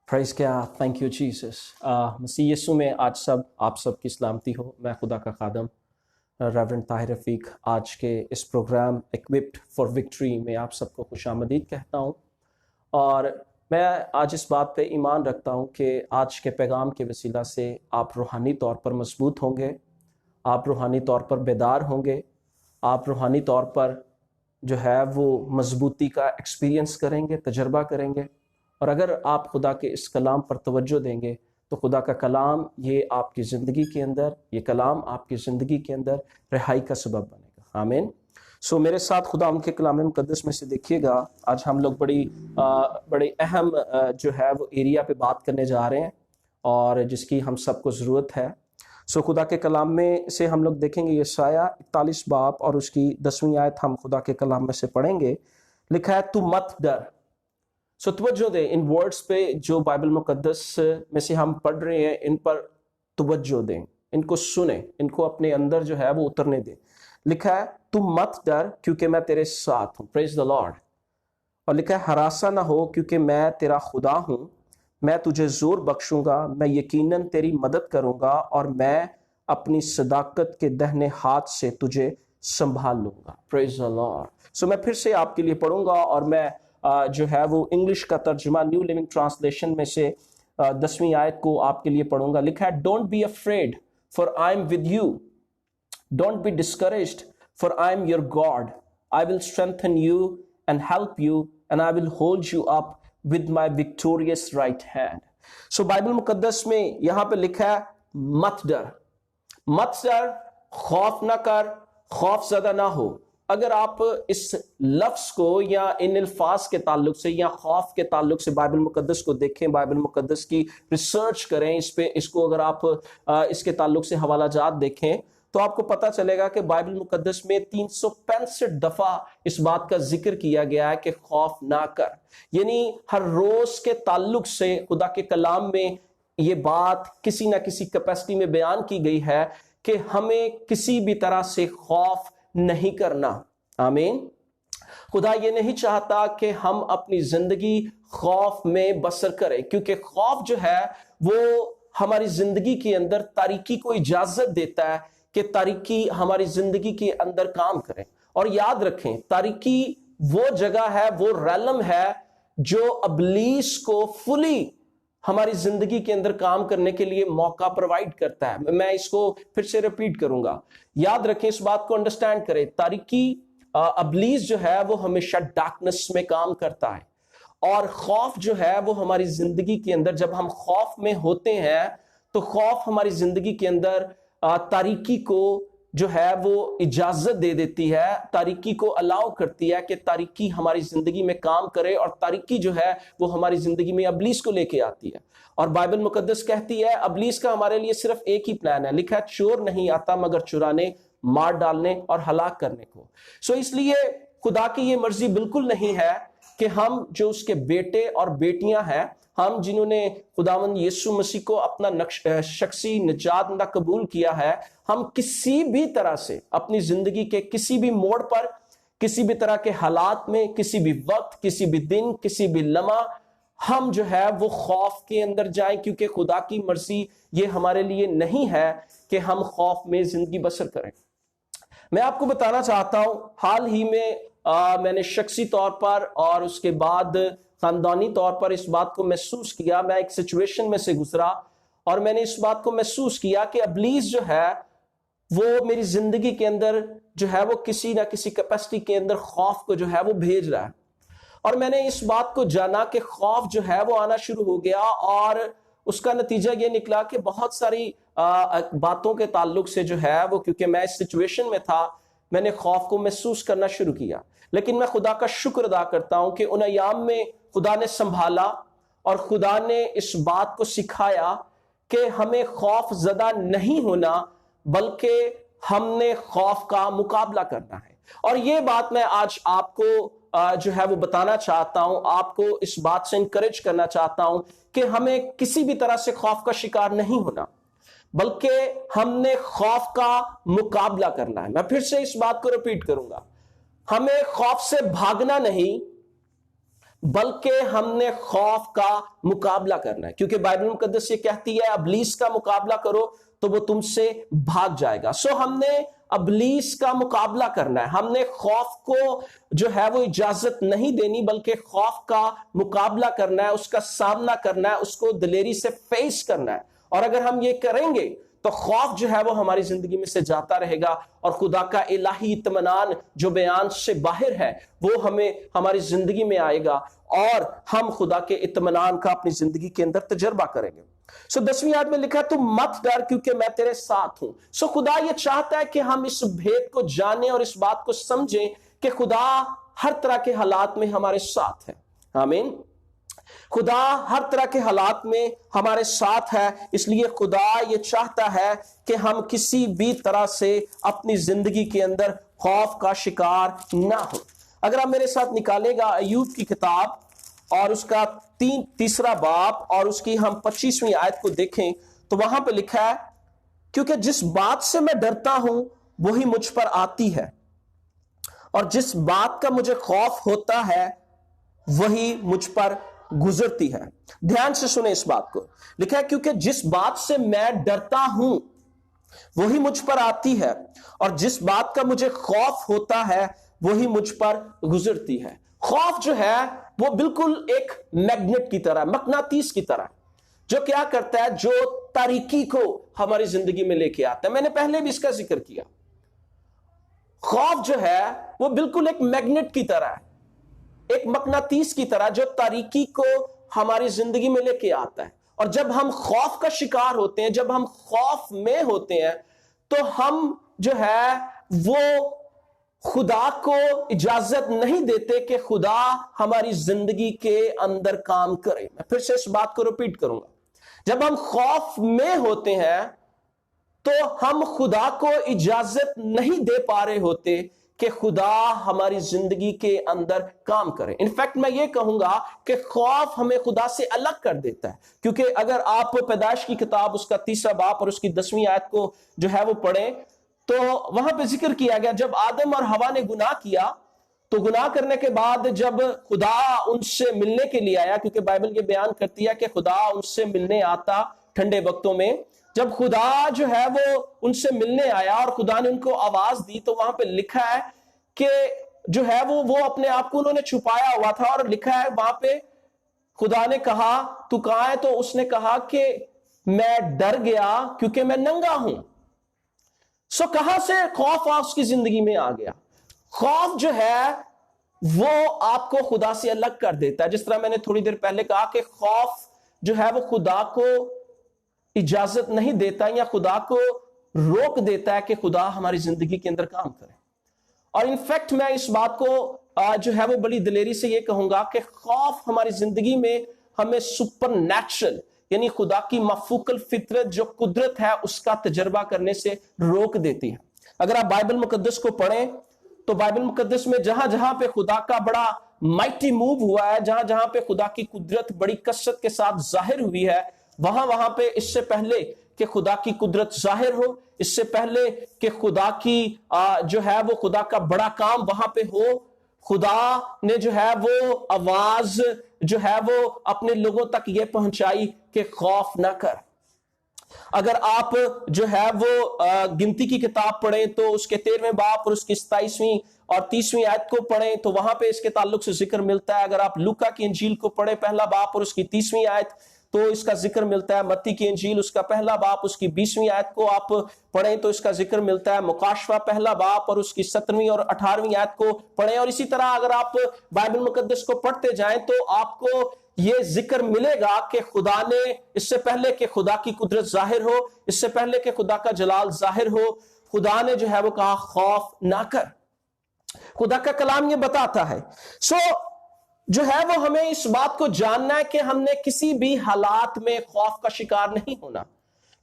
Praise God, thank you Jesus. मसीह यीशु में आज आप सब की सलामती हो। मैं खुदा का खादम रेवरेंड ताहिर रफ़ीक आज के इस प्रोग्राम इक्विप्ड फॉर विक्ट्री में आप सबको खुशामदीद कहता हूँ। और मैं आज इस बात पे ईमान रखता हूँ कि आज के पैगाम के वसीला से आप रूहानी तौर पर मजबूत होंगे, आप रूहानी तौर पर बेदार होंगे, आप रूहानी तौर पर जो है वो मजबूती का एक्सपीरियंस करेंगे, तजर्बा करेंगे। और अगर आप खुदा के इस कलाम पर तवज्जो देंगे तो खुदा का कलाम ये आपकी ज़िंदगी के अंदर, ये कलाम आपकी ज़िंदगी के अंदर रिहाई का सबब बनेगा। आमीन। सो मेरे साथ खुदा उनके कलाम मुकद्दस में से देखिएगा, आज हम लोग बड़ी अहम जो है वो एरिया पे बात करने जा रहे हैं और जिसकी हम सबको ज़रूरत है। सो खुदा के कलाम में से हम लोग देखेंगे यशाया 41 बाब और उसकी 10वीं आयत हम खुदा के कलाम में से पढ़ेंगे। लिखा है, तू मत डर। सो तवज्जो दें इन वर्ड्स पे जो बाइबल मुकद्दस में से हम पढ़ रहे हैं, इन पर तवज्जो दें, इनको सुने, इनको अपने अंदर जो है वो उतरने दें। लिखा है, तू मत डर क्योंकि मैं तेरे साथ हूँ। Praise the Lord. और लिखा है, हरासा ना हो क्योंकि मैं तेरा खुदा हूँ, मैं तुझे जोर बख्शूंगा, मैं यकीनन तेरी मदद करूंगा और मैं अपनी सदाकत के दाहिने हाथ से तुझे संभाल लूंगा। Praise the Lord. सो मैं फिर से आपके लिए पढ़ूंगा और मैं जो है वो इंग्लिश का तर्जुमा न्यू लिविंग ट्रांसलेशन में से 10वीं आयत को आपके लिए पढ़ूंगा। लिखा है, don't be afraid for I am with you, don't be discouraged for I am your God, I will strengthen you and help you and I will hold you up with my victorious right hand. So Bible मुकद्दस में यहां पे लिखा है, मत डर, मत डर, खौफ ना कर, खौफ ज़दा ना हो। अगर आप इस लफ्ज़ को या इन अल्फाज के ताल्लुक से या खौफ के ताल्लुक से बाइबल मुकद्दस को देखें, बाइबल मुकद्दस की रिसर्च करें इस पे, इसको अगर आप इसके ताल्लुक से हवाला जात देखें तो आपको पता चलेगा कि बाइबल मुकद्दस में 365 दफ़ा इस बात का जिक्र किया गया है कि खौफ ना कर। यानी हर रोज़ के ताल्लुक से खुदा के कलाम में ये बात किसी ना किसी कैपेसिटी में बयान की गई है कि हमें किसी भी तरह से खौफ नहीं करना। आमीन। खुदा ये नहीं चाहता कि हम अपनी जिंदगी खौफ में बसर करें, क्योंकि खौफ जो है वो हमारी जिंदगी के अंदर तारीकी को इजाजत देता है कि तारीकी हमारी जिंदगी के अंदर काम करें। और याद रखें, तारीकी वो जगह है, वो रैलम है जो अबलीस को फुली हमारी जिंदगी के अंदर काम करने के लिए मौका प्रोवाइड करता है। मैं इसको फिर से रिपीट करूंगा, याद रखें, इस बात को अंडरस्टैंड करें। तारीकी अबलीस जो है वो हमेशा डार्कनेस में काम करता है, और खौफ जो है वो हमारी जिंदगी के अंदर, जब हम खौफ में होते हैं तो खौफ हमारी जिंदगी के अंदर तारीकी को जो है वो इजाजत दे देती है, तारीकी को अलाउ करती है कि तारीकी हमारी जिंदगी में काम करे, और तारीकी जो है वो हमारी जिंदगी में अबलीस को लेके आती है। और बाइबल मुकद्दस कहती है अबलीस का हमारे लिए सिर्फ एक ही प्लान है। लिखा है, चोर नहीं आता मगर चुराने, मार डालने और हलाक करने को। सो इसलिए खुदा की ये मर्जी बिल्कुल नहीं है कि हम जो उसके बेटे और बेटियां हैं, हम जिन्होंने खुदावंद यीशु मसीह को अपना शख्सी निजात ना कबूल किया है, हम किसी भी तरह से अपनी जिंदगी के किसी भी मोड़ पर, किसी भी तरह के हालात में, किसी भी वक्त, किसी भी दिन, किसी भी लम्हा, हम जो है वो खौफ के अंदर जाएं, क्योंकि खुदा की मर्जी ये हमारे लिए नहीं है कि हम खौफ में जिंदगी बसर करें। मैं आपको बताना चाहता हूं, हाल ही में मैंने शख्सी तौर पर और उसके बाद खानदानी तौर पर इस बात को महसूस किया। मैं एक सिचुएशन में से गुजरा और मैंने इस बात को महसूस किया कि अबलीस जो है वो मेरी जिंदगी के अंदर जो है वो किसी ना किसी कैपेसिटी के अंदर खौफ को जो है वो भेज रहा है। और मैंने इस बात को जाना कि खौफ जो है वो आना शुरू हो गया, और उसका नतीजा ये निकला कि बहुत सारी बातों के ताल्लुक से जो है वो, क्योंकि मैं इस सिचुएशन में था, मैंने खौफ को महसूस करना शुरू किया। लेकिन मैं खुदा का शुक्र अदा करता हूं कि उन अयाम में खुदा ने संभाला और खुदा ने इस बात को सिखाया कि हमें खौफ ज़दा नहीं होना, बल्कि हमने खौफ का मुकाबला करना है। और ये बात मैं आज आपको जो है वो बताना चाहता हूं, आपको इस बात से इंकरेज करना चाहता हूं कि हमें किसी भी तरह से खौफ का शिकार नहीं होना, बल्कि हमने खौफ का मुकाबला करना है। मैं फिर से इस बात को रिपीट करूंगा, हमें खौफ से भागना नहीं, بلکہ ہم نے خوف کا مقابلہ کرنا ہے، کیونکہ بائبل مقدس یہ کہتی ہے ابلیس کا مقابلہ کرو تو وہ تم سے بھاگ جائے گا۔ سو ہم نے ابلیس کا مقابلہ کرنا ہے، ہم نے خوف کو جو ہے وہ اجازت نہیں دینی، بلکہ خوف کا مقابلہ کرنا ہے، اس کا سامنا کرنا ہے، اس کو دلیری سے فیس کرنا ہے۔ اور اگر ہم یہ کریں گے تو خوف جو ہے وہ ہماری زندگی میں سے جاتا رہے گا، اور خدا کا الہی اطمینان جو بیان سے باہر ہے وہ ہمیں ہماری زندگی میں آئے گا، اور ہم خدا کے اطمینان کا اپنی زندگی کے اندر تجربہ کریں گے۔ سو 10ویں آیت میں لکھا ہے تم مت ڈر کیونکہ میں تیرے ساتھ ہوں۔ سو خدا یہ چاہتا ہے کہ ہم اس بھید کو جانیں اور اس بات کو سمجھیں کہ خدا ہر طرح کے حالات میں ہمارے ساتھ ہے۔ آمین۔ خدا ہر طرح کے حالات میں ہمارے ساتھ ہے، اس لیے خدا یہ چاہتا ہے کہ ہم کسی بھی طرح سے اپنی زندگی کے اندر خوف کا شکار نہ ہو۔ اگر آپ میرے ساتھ نکالے گا ایوب کی کتاب اور اس کا تیسرا باب اور اس کی ہم 25ویں آیت کو دیکھیں تو وہاں پہ لکھا ہے کیونکہ جس بات سے میں ڈرتا ہوں وہی مجھ پر آتی ہے، اور جس بات کا مجھے خوف ہوتا ہے وہی مجھ پر گزرتی ہے۔ دھیان سے سنیں اس بات کو، لکھا ہے کیونکہ جس بات سے میں ڈرتا ہوں وہی مجھ پر آتی ہے، اور جس بات کا مجھے خوف ہوتا ہے وہی مجھ پر گزرتی ہے۔ خوف جو ہے وہ بالکل ایک میگنیٹ کی طرح، مقناطیس کی طرح، جو کیا کرتا ہے، جو تاریکی کو ہماری زندگی میں لے کے آتا ہے۔ میں نے پہلے بھی اس کا ذکر کیا، خوف جو ہے وہ بالکل ایک میگنیٹ کی طرح ہے، ایک مقناطیس کی طرح جو تاریکی کو ہماری زندگی میں لے کے آتا ہے۔ اور جب ہم خوف کا شکار ہوتے ہیں، جب ہم خوف میں ہوتے ہیں، تو ہم جو ہے وہ خدا کو اجازت نہیں دیتے کہ خدا ہماری زندگی کے اندر کام کرے۔ میں پھر سے اس بات کو ریپیٹ کروں گا، جب ہم خوف میں ہوتے ہیں تو ہم خدا کو اجازت نہیں دے پا رہے ہوتے کہ خدا ہماری زندگی کے اندر کام کرے۔ انفیکٹ میں یہ کہوں گا کہ خوف ہمیں خدا سے الگ کر دیتا ہے، کیونکہ اگر آپ پیدائش کی کتاب اس کا 3 باب اور اس کی 10ویں آیت کو جو ہے وہ پڑھیں تو وہاں پہ ذکر کیا گیا جب آدم اور حوا نے گناہ کیا تو گناہ کرنے کے بعد جب خدا ان سے ملنے کے لیے آیا، کیونکہ بائبل یہ بیان کرتی ہے کہ خدا ان سے ملنے آتا ٹھنڈے وقتوں میں، جب خدا جو ہے وہ ان سے ملنے آیا اور خدا نے ان کو آواز دی تو وہاں پہ لکھا ہے کہ جو ہے وہ اپنے آپ کو انہوں نے چھپایا ہوا تھا، اور لکھا ہے وہاں پہ خدا نے کہا تو کہاں ہے، تو اس نے کہا کہ میں ڈر گیا کیونکہ میں ننگا ہوں۔ سو کہاں سے خوف اس کی زندگی میں آ گیا؟ خوف جو ہے وہ آپ کو خدا سے الگ کر دیتا ہے، جس طرح میں نے تھوڑی دیر پہلے کہا کہ خوف جو ہے وہ خدا کو اجازت نہیں دیتا یا خدا کو روک دیتا ہے کہ خدا ہماری زندگی کے اندر کام کرے۔ اور انفیکٹ میں اس بات کو جو ہے وہ بڑی دلیری سے یہ کہوں گا کہ خوف ہماری زندگی میں ہمیں سپر نیچرل یعنی خدا کی مفوق الفطرت جو قدرت ہے اس کا تجربہ کرنے سے روک دیتی ہے۔ اگر آپ بائبل مقدس کو پڑھیں تو بائبل مقدس میں جہاں جہاں پہ خدا کا بڑا مائٹی موو ہوا ہے، جہاں جہاں پہ خدا کی قدرت بڑی کثرت کے ساتھ ظاہر ہوئی ہے، وہاں پہ اس سے پہلے کہ خدا کی قدرت ظاہر ہو، اس سے پہلے کہ خدا کی جو ہے وہ خدا کا بڑا کام وہاں پہ ہو، خدا نے جو ہے وہ آواز جو ہے وہ اپنے لوگوں تک یہ پہنچائی کہ خوف نہ کر۔ اگر آپ جو ہے وہ گنتی کی کتاب پڑھیں تو اس کے 13ویں باب اور اس کی 27ویں اور 30ویں آیت کو پڑھیں تو وہاں پہ اس کے تعلق سے ذکر ملتا ہے۔ اگر آپ لوکا کی انجیل کو پڑھیں 1 باب اور اس کی 30ویں آیت تو اس کا ذکر ملتا ہے۔ متی کی انجیل اس کا 1 باب اس کی 20ویں آیت کو آپ پڑھیں تو اس کا ذکر ملتا ہے۔ مکاشفہ 1 باب اور اس کی 17ویں اور 18ویں آیت کو پڑھیں، اور اسی طرح اگر آپ بائبل مقدس کو پڑھتے جائیں تو آپ کو یہ ذکر ملے گا کہ خدا نے اس سے پہلے کہ خدا کی قدرت ظاہر ہو، اس سے پہلے کہ خدا کا جلال ظاہر ہو، خدا نے جو ہے وہ کہا خوف نہ کر۔ خدا کا کلام یہ بتاتا ہے۔ جو ہے وہ ہمیں اس بات کو جاننا ہے کہ ہم نے کسی بھی حالات میں خوف کا شکار نہیں ہونا،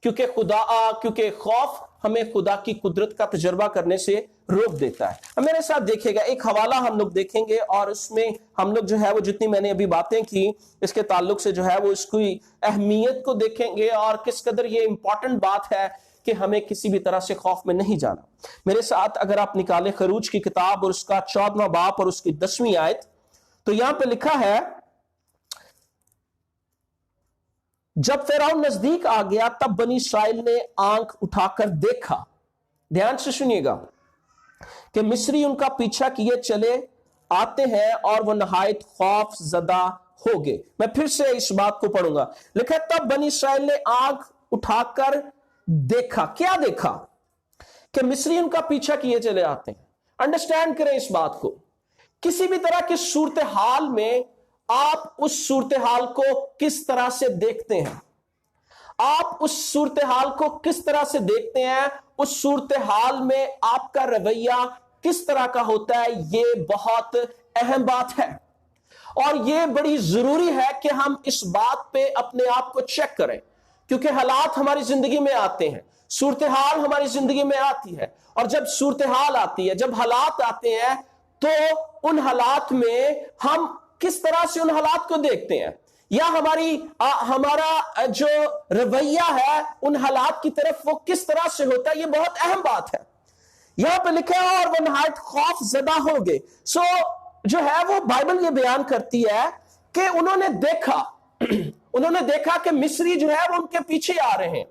کیونکہ خوف ہمیں خدا کی قدرت کا تجربہ کرنے سے روک دیتا ہے۔ اب میرے ساتھ دیکھیں گا ایک حوالہ ہم لوگ دیکھیں گے، اور اس میں ہم لوگ جو ہے وہ جتنی میں نے ابھی باتیں کی اس کے تعلق سے جو ہے وہ اس کی اہمیت کو دیکھیں گے اور کس قدر یہ امپورٹنٹ بات ہے کہ ہمیں کسی بھی طرح سے خوف میں نہیں جانا۔ میرے ساتھ اگر آپ نکالیں خروج کی کتاب اور اس کا 14واں باب اور اس کی 10ویں آیت तो यहां पे लिखा है, जब फिरौन नजदीक आ गया तब बनी इसराइल ने आंख उठाकर देखा, ध्यान से सुनिएगा, कि मिस्री उनका पीछा किए चले आते हैं और वो नहायत खौफ ज़दा हो गए। मैं फिर से इस बात को पढ़ूंगा। लिखा, तब बनी इसराइल ने आंख उठाकर देखा। क्या देखा? कि मिस्री उनका पीछा किए चले आते हैं। अंडरस्टैंड करें इस बात को। किसी भी तरह की सूरत हाल में आप उस सूरत हाल को किस तरह से देखते हैं, आप उस सूरत हाल को किस तरह से देखते हैं, उस सूरत हाल में आपका रवैया किस तरह का होता है, ये बहुत अहम बात है। और ये बड़ी जरूरी है कि हम इस बात पे अपने आप को चेक करें, क्योंकि हालात हमारी जिंदगी में आते हैं, सूरत हाल हमारी जिंदगी में आती है, और जब सूरत हाल आती है, जब हालात आते हैं, तो उन हालात में हम किस तरह से उन हालात को देखते हैं, या हमारा जो रवैया है उन हालात की तरफ वो किस तरह से होता है, ये बहुत अहम बात है। यहां पे लिखा है, और वो नहायत खौफ ज़दा हो गए। सो जो है वो बाइबल ये बयान करती है कि उन्होंने देखा कि मिस्री जो है वो उनके पीछे आ रहे हैं,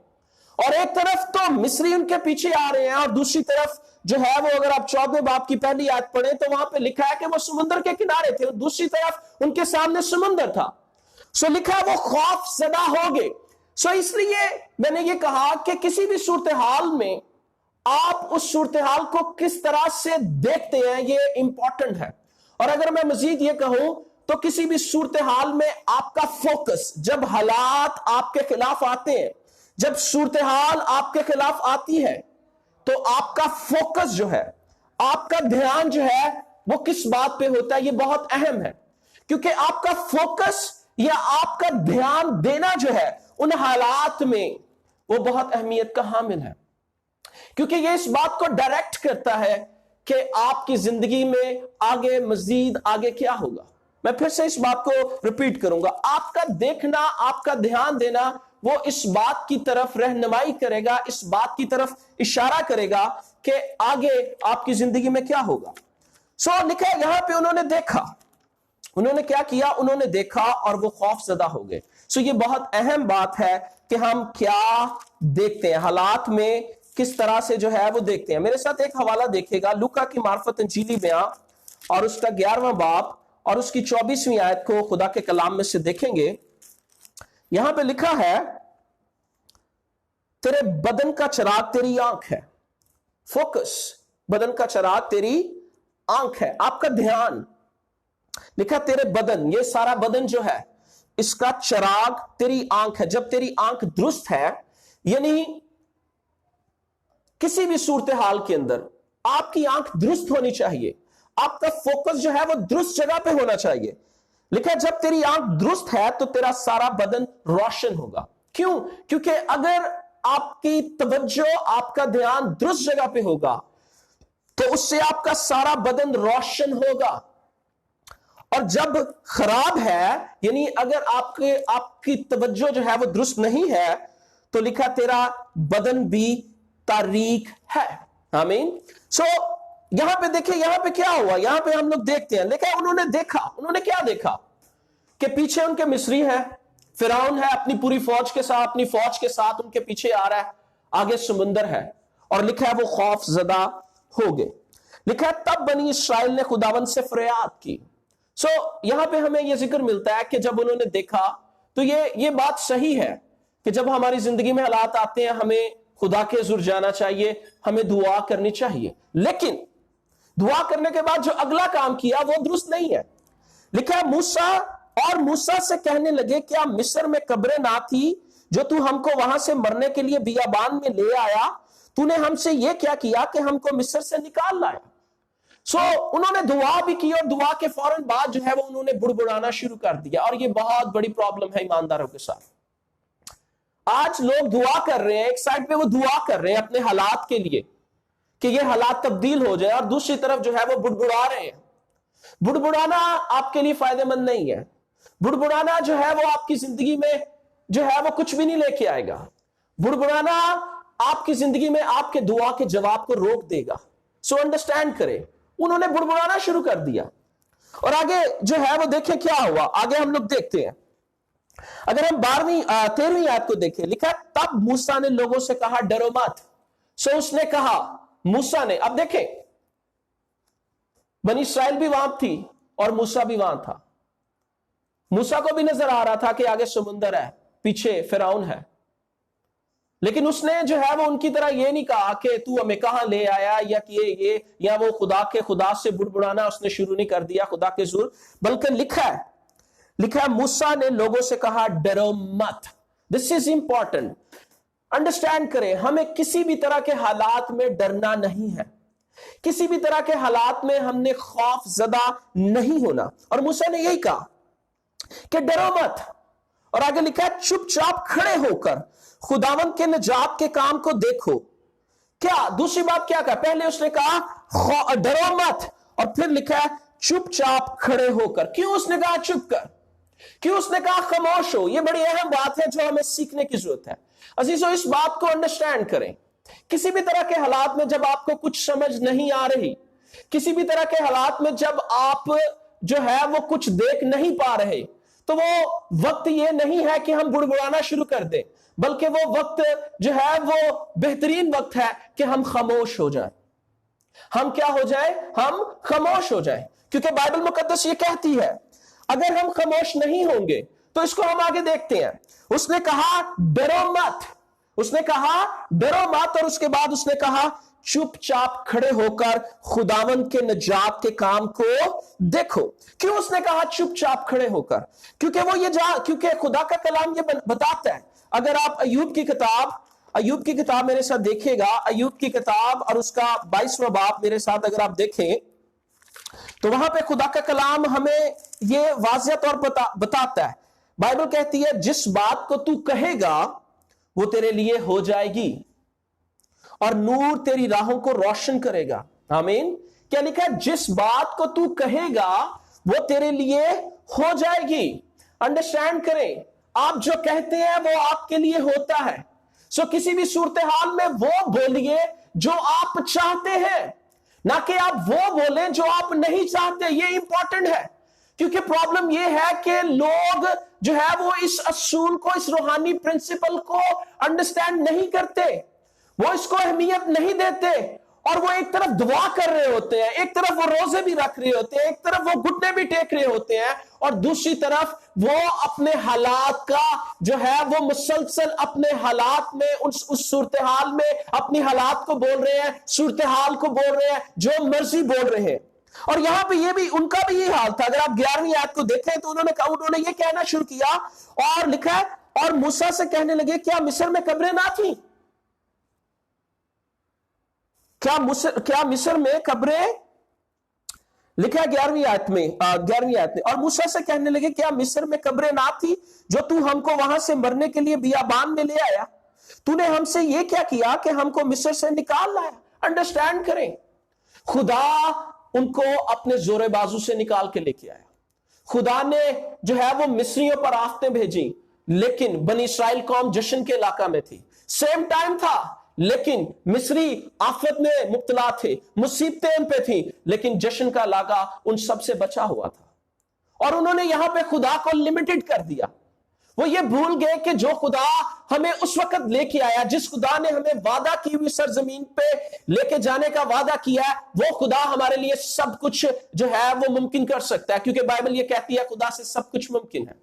और एक तरफ तो मिस्री उनके पीछे आ रहे हैं, और दूसरी तरफ जो है वो, अगर आप 14वें बाब की पहली आयत पढ़ें तो वहां पे लिखा है कि वो समुद्र के किनारे थे, दूसरी तरफ उनके सामने समुद्र था। सो लिखा है वो खौफ ज़दा हो गए। सो इसलिए मैंने ये कहा कि किसी भी सूरत हाल में आप उस सूरत हाल को किस तरह से देखते हैं, ये इंपॉर्टेंट है। और अगर मैं मजीद ये कहूं तो किसी भी सूरत हाल में आपका फोकस, जब हालात आपके खिलाफ आते हैं, जब सूरत हाल आपके खिलाफ आती है, तो आपका फोकस जो है, आपका ध्यान जो है वो किस बात पे होता है, ये बहुत अहम है। क्योंकि आपका फोकस या आपका ध्यान देना जो है उन हालात में, वो बहुत अहमियत का हामिल है, क्योंकि ये इस बात को डायरेक्ट करता है कि आपकी जिंदगी में आगे मजीद आगे क्या होगा। मैं फिर से इस बात को रिपीट करूंगा, आपका देखना, आपका ध्यान देना, वो इस बात की तरफ रहनुमाई करेगा, इस बात की तरफ इशारा करेगा कि आगे आपकी जिंदगी में क्या होगा। सो लिखा है यहां पे, उन्होंने देखा, उन्होंने क्या किया, उन्होंने देखा और वो खौफजदा हो गए। सो ये बहुत अहम बात है कि हम क्या देखते हैं, हालात में किस तरह से जो है वो देखते हैं। मेरे साथ एक हवाला देखेगा, लूका की मार्फत इंजीली बयां और उसका 11वां बाब और उसकी 24वीं आयत को खुदा के कलाम में से देखेंगे। यहां पे लिखा है, तेरे बदन का चराग तेरी आंख है। फोकस, बदन का चराग तेरी आंख है, आपका ध्यान। लिखा तेरे बदन, ये सारा बदन जो है इसका चराग तेरी आंख है। जब तेरी आंख दुरुस्त है, यानी किसी भी सूरत हाल के अंदर आपकी आंख दुरुस्त होनी चाहिए, आपका फोकस जो है वो दुरुस्त जगह पे होना चाहिए। लिखा जब तेरी आंख दुरुस्त है तो तेरा सारा बदन रोशन होगा। क्यों? क्योंकि अगर आपकी तवज्जो, आपका ध्यान दुरुस्त जगह पे होगा तो उससे आपका सारा बदन रोशन होगा। और जब खराब है, यानी अगर आपकी तवज्जो जो है वो दुरुस्त नहीं है, तो लिखा तेरा बदन भी तारीक है। आमीन। सो यहां पे देखिए, यहां पे क्या हुआ, यहां पे हम लोग देखते हैं, लिखा उन्होंने देखा। उन्होंने क्या देखा? कि पीछे उनके मिस्री है, फिरौन है अपनी पूरी फौज के साथ, अपनी फौज के साथ उनके पीछे आ रहा है, आगे समुंदर है, और लिखा है वो खौफ ज़दा हो गए। लिखा है तब बनी इसराइल ने खुदावन से फरियाद की। सो यहां पे हमें यह जिक्र मिलता है कि जब उन्होंने देखा, तो ये बात सही है कि जब हमारी जिंदगी में हालात आते हैं, हमें खुदा के हुज़ूर जाना चाहिए, हमें दुआ करनी चाहिए। लेकिन दुआ करने के बाद जो अगला काम किया वो दुरुस्त नहीं है। लिखा है मूसा से कहने लगे, क्या मिस्र में कब्रें ना थी जो तू हमको वहां से मरने के लिए बियाबान में ले आया? तूने हमसे यह क्या किया कि हमको मिस्र से निकाल लाया? सो उन्होंने दुआ भी की, और दुआ के फौरन बाद जो है वो उन्होंने बुड़बुड़ाना शुरू कर दिया। और ये बहुत बड़ी प्रॉब्लम है ईमानदारों के साथ। आज लोग दुआ कर रहे हैं, एक साइड पे वो दुआ कर रहे हैं अपने हालात के लिए कि ये हालात तब्दील हो जाए, और दूसरी तरफ जो है वो बुड़बुड़ा रहे हैं। बुड़बुड़ाना आपके लिए फायदेमंद नहीं है। बुड़बुड़ाना जो है वो आपकी जिंदगी में जो है वो कुछ भी नहीं लेके आएगा। बुड़बुड़ाना आपकी जिंदगी में आपके दुआ के जवाब को रोक देगा। सो अंडरस्टैंड करें, उन्होंने बुड़बुड़ाना शुरू कर दिया। और आगे जो है वो देखें क्या हुआ, आगे हम लोग देखते हैं। अगर हम 13वीं आयत को देखें, लिखा है तब मूसा ने लोगों से कहा डरो मत। सो उसने कहा, मूसा ने, अब देखें बनी इस्राएल भी वहां थी और मूसा भी वहां था। मूसा को भी नजर आ रहा था कि आगे समुंदर है, पीछे फिरौन है, लेकिन उसने जो है वो उनकी तरह ये नहीं कहा कि तू हमें कहां ले आया, या कि ये या वो खुदा से बुड़बुड़ाना उसने शुरू नहीं कर दिया खुदा के जुर, बल्कि लिखा है मूसा ने लोगों से कहा डरो मत। दिस इज इंपॉर्टेंट, अंडरस्टैंड करें, हमें किसी भी तरह के हालात में डरना नहीं है, किसी भी तरह के हालात में हमने खौफ ज़दा नहीं होना। और मूसा ने यही कहा कि डरो मत, और आगे लिखा है चुपचाप खड़े होकर खुदावंद के निजात के काम को देखो। क्या दूसरी बात क्या कहा, पहले उसने कहा डरो मत, और फिर लिखा है चुपचाप खड़े होकर। क्यों उसने कहा चुप कर, क्यों उसने कहा खामोश हो? यह बड़ी अहम बात है जो हमें सीखने की जरूरत है। अजीजों, इस बात को अंडरस्टैंड करें, किसी भी तरह के हालात में जब आपको कुछ समझ नहीं आ रही, किसी भी तरह के हालात में जब आप जो है वो कुछ देख नहीं पा रहे, तो वो वक्त ये नहीं है कि हम बुड़बुड़ाना शुरू कर दें, बल्कि वो वक्त जो है वो बेहतरीन वक्त है कि हम खामोश हो जाएं। हम क्या हो जाए? हम खामोश हो जाएं, क्योंकि बाइबल मुकद्दस ये कहती है अगर हम खामोश नहीं होंगे तो इसको हम आगे देखते हैं। उसने कहा डरो मत, उसने कहा डरो मत, और उसके बाद उसने कहा चुपचाप खड़े होकर खुदावंद के निजात के काम को देखो। क्यों उसने कहा चुपचाप खड़े होकर? क्योंकि खुदा का कलाम ये बताता है, अगर आप अय्यूब की किताब मेरे साथ देखिएगा, अय्यूब की किताब और उसका 22वां बाब मेरे साथ अगर आप देखें, तो वहां पे खुदा का कलाम हमें ये वाज़िह तौर पर बताता है। बाइबल कहती है जिस बात को तू कहेगा वो तेरे लिए हो जाएगी और नूर तेरी राहों को रोशन करेगा। आमीन। क्या लिखा है? जिस बात को तू कहेगा वो तेरे लिए हो जाएगी। अंडरस्टैंड करें, आप जो कहते हैं वो आपके लिए होता है। सो किसी भी सूरत हाल में वो बोलिए जो आप चाहते हैं, ना कि आप वो बोलें जो आप नहीं चाहते। ये इंपॉर्टेंट है, क्योंकि प्रॉब्लम ये है कि लोग जो है वो इस असूल को, इस रूहानी प्रिंसिपल को अंडरस्टैंड नहीं करते, वो इसको अहमियत नहीं देते, और वो एक तरफ दुआ कर रहे होते हैं, एक तरफ वो रोजे भी रख रहे होते हैं, एक तरफ वो घुटने भी टेक रहे होते हैं, और दूसरी तरफ वो अपने हालात का जो है वो मुसलसल अपने हालात में उस सूरत हाल में अपनी हालात को बोल रहे हैं, सूरत हाल को बोल रहे हैं, जो मर्जी बोल रहे हैं। और यहां पे ये भी उनका भी ये हाल था। अगर आप 11वीं आयत को देखें तो उन्होंने ये कहना शुरू किया, और लिखा है और मूसा से कहने लगे क्या मिस्र में कब्रें ना थी? क्या मिस्र में कब्रें? लिखा है 11वीं आयत में, और मूसा से कहने लगे क्या मिस्र में कब्रें ना थी जो तू हमको वहां से मरने के लिए बियाबान में ले आया? तूने हमसे ये क्या किया कि हमको मिस्र से निकाल लाया? अंडरस्टैंड करें, खुदा उनको अपने जोरे बाजू से निकाल के लेके आया। खुदा ने जो है वो मिस्रियों पर आफतें भेजी, लेकिन बनी इस्राएल कौम जश्न के इलाका में थी। सेम टाइम था, लेकिन मिस्री आफत में मुब्तला थे, मुसीबतें उन पे थी, लेकिन जश्न का इलाका उन सबसे बचा हुआ था। और उन्होंने यहां पे खुदा को लिमिटेड कर दिया। वो ये भूल गए कि जो खुदा हमें उस वक्त लेके आया, जिस खुदा ने हमें वादा की हुई सरजमीन पे लेके जाने का वादा किया है, वो खुदा हमारे लिए सब कुछ जो है वो मुमकिन कर सकता है, क्योंकि बाइबल ये कहती है खुदा से सब कुछ मुमकिन है।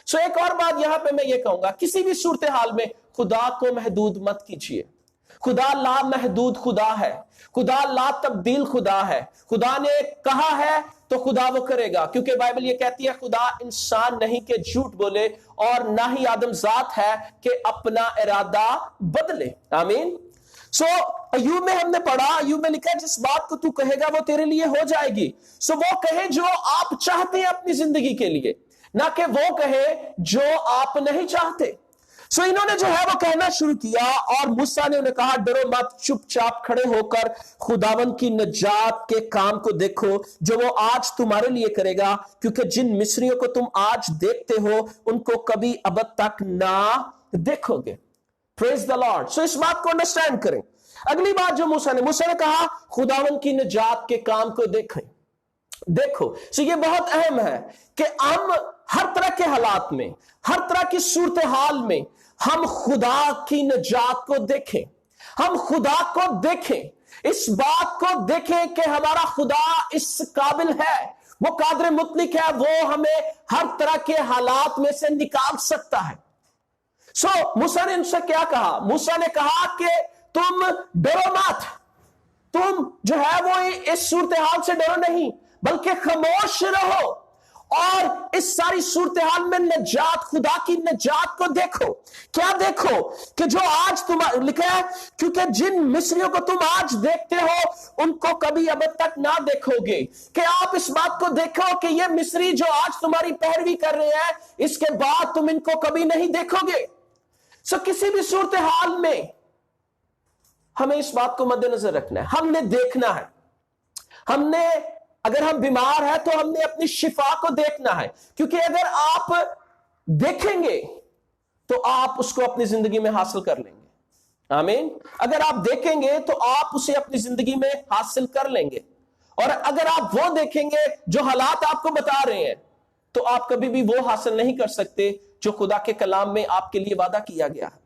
सो एक और बात यहां पे मैं ये कहूंगा, किसी भी सूरत हाल में खुदा को महदूद मत कीजिए। खुदा ला महदूद खुदा है, खुदा ला तब्दील खुदा है। खुदा ने कहा है तो खुदा वो करेगा, क्योंकि बाइबल ये कहती है खुदा इंसान नहीं के झूठ बोले, और ना ही आदमजात है कि अपना इरादा बदले। आमीन। सो अय्यूब में हमने पढ़ा, अय्यूब में लिखा है जिस बात को तू कहेगा वो तेरे लिए हो जाएगी। सो वो कहे जो आप चाहते हैं अपनी जिंदगी के लिए, ना कि वो कहे जो आप नहीं चाहते। सो इन्होंने जो है वो कहना शुरू किया, और मूसा ने उन्हें कहा डरो मत, चुपचाप खड़े होकर खुदावंद की निजात के काम को देखो जो वो आज तुम्हारे लिए करेगा, क्योंकि जिन मिस्रियों को तुम आज देखते हो उनको कभी अब तक ना देखोगे। Praise the Lord. सो इस बात को अंडरस्टैंड करें। अगली बात जो मूसा ने कहा खुदावंद की निजात के काम को देखें। देखो, सो ये बहुत अहम है कि हम हर तरह के हालात में, हर तरह की सूरत हाल में हम खुदा की निजात को देखें, हम खुदा को देखें, इस बात को देखें कि हमारा खुदा इस काबिल है, वो कादिर मुतलक है, वो हमें हर तरह के हालात में से निकाल सकता है। मूसा ने उनसे क्या कहा? मूसा ने कहा कि तुम डरो मत, तुम जो है वो इस सूरत हाल से डरो नहीं, बल्कि खामोश रहो और इस सारी सूरत हाल में निजात, खुदा की निजात को देखो। क्या देखो? कि जो आज तुम्हारा लिखा है, क्योंकि जिन मिस्रियों को तुम आज देखते हो उनको कभी अब तक ना देखोगे। कि आप इस बात को देखो कि ये मिस्री जो आज तुम्हारी पैरवी कर रहे हैं, इसके बाद तुम इनको कभी नहीं देखोगे। किसी भी सूरत हाल में हमें इस बात को मद्देनजर रखना है, हमने देखना है, हमने, अगर हम बीमार हैं तो हमने अपनी शिफा को देखना है, क्योंकि अगर आप देखेंगे तो आप उसको अपनी जिंदगी में हासिल कर लेंगे। आमीन। अगर आप देखेंगे तो आप उसे अपनी जिंदगी में हासिल कर लेंगे, और अगर आप वो देखेंगे जो हालात आपको बता रहे हैं, तो आप कभी भी वो हासिल नहीं कर सकते जो खुदा के कलाम में आपके लिए वादा किया गया है।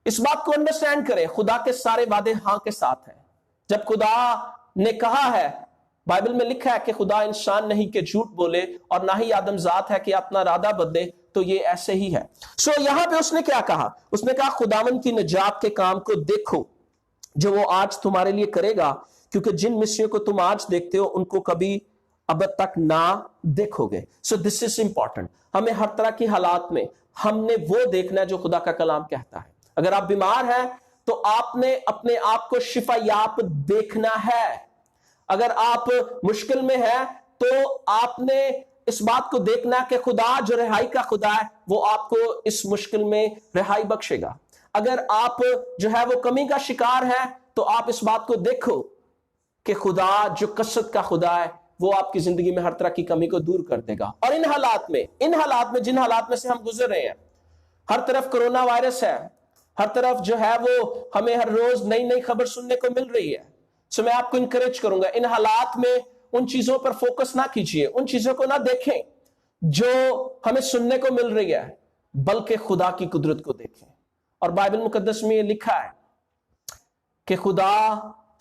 इस बात को अंडरस्टैंड करें, खुदा के सारे वादे हां के साथ हैं। जब खुदा ने कहा है, बाइबल में लिखा है कि खुदा इंसान नहीं कि झूठ बोले, और ना ही आदमजात है कि अपना इरादा बदले, तो ये ऐसे ही है। यहां पे उसने क्या कहा? उसने कहा खुदावंद की निजात के काम को देखो जो वो आज तुम्हारे लिए करेगा, क्योंकि जिन मिस्रियों को तुम आज देखते हो उनको कभी अब तक ना देखोगे। This is important. हमें हर तरह की हालात में हमने वो देखना है जो खुदा का कलाम कहता है। अगर आप बीमार हैं तो आपने अपने आप को शिफायाब देखना है। अगर आप मुश्किल में हैं तो आपने इस बात को देखना कि खुदा जो रिहाई का खुदा है वो आपको इस मुश्किल में रिहाई बख्शेगा। अगर आप जो है वो कमी का शिकार है तो आप इस बात को देखो कि खुदा जो कसरत का खुदा है वो आपकी जिंदगी में हर तरह की कमी को दूर कर देगा। और इन हालात में जिन हालात में से हम गुजर रहे हैं, हर तरफ कोरोना वायरस है, हर तरफ जो है वो हमें हर रोज नई नई खबर सुनने को मिल रही है। मैं आपको इंकरेज करूंगा, इन हालात में उन चीजों पर फोकस ना कीजिए, उन चीजों को ना देखें जो हमें सुनने को मिल रही है, बल्कि खुदा की कुदरत को देखें। और बाइबल मुकद्दस में ये लिखा है कि खुदा